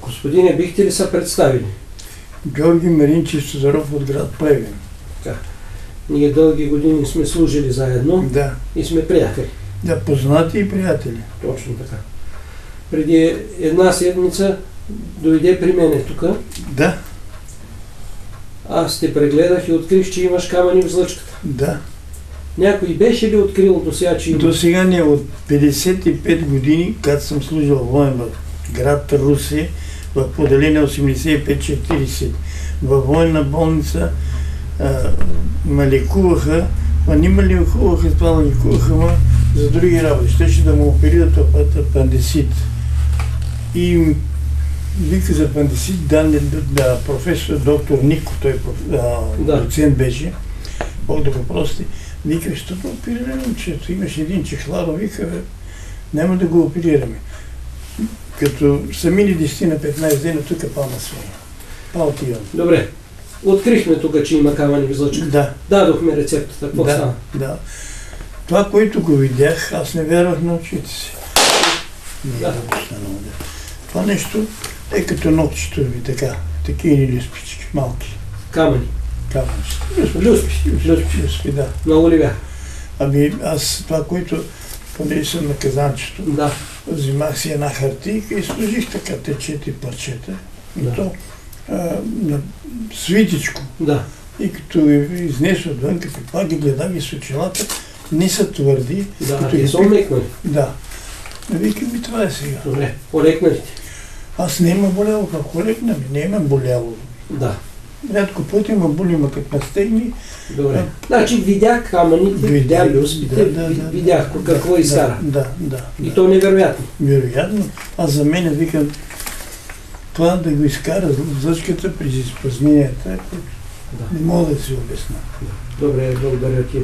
Господине, бихте ли се представили? Георги Маринчев Тодоров от град Плевен. Така. Ние дълги години сме служили заедно и сме приятели. Да, познати и приятели. Точно така. Преди една седмица дойде при мене тук. Да. Аз те прегледах и открих, че имаш камъни в злъчката. Да. Някой беше ли открил до сега, че има? До сега не, от 55 години, когато съм служил воен в град Русе, в поделение 85-40. Във военна болница ме лекуваха, не ме лекуваха, това лекуваха за други работи. Щеше да му оперират апендицит. И вика за апендицит дан професор доктор Нико, той доцент беше, Бог да го прости. Вика, ще да оперираме момчето. Имаш един чехларо, вика, няма да го оперираме. Като са мини 10 на 15 дена, тук е пал на своя. Пал отивам. Добре. Открихме тук, че има камъни в злъчката. Да. Дадохме рецептата. Какво стана? Да. Това, което го видях, аз не вярвах на очите си. Това нещо е като ногчето ви, така. Такива люспички, малки. Камъни. Люспи, да. Много ли бях? Ами аз това, което понеже съм на казанчето, взимах си една хартийка и сложих така те 4 парчета. И то свитичко. Да. И като изнесох отвън, като това ги гледам и с очилата, не са твърди. Да, не са олекнали. Да. Викам ми, това е сега. Добре, олекналите. Аз не имам боляло, как олекна ми, не имам боляло. Да. Рядко пъти ма боли, ма като ме стегни. Добре. Значи видях камъните, видях люспите, видях какво изкара. Да. И то невероятно. Вероятно. Аз за мен викам, това да го изкара злъчката при изпразненията, не мога да си обясня. Добре, благодаря ти.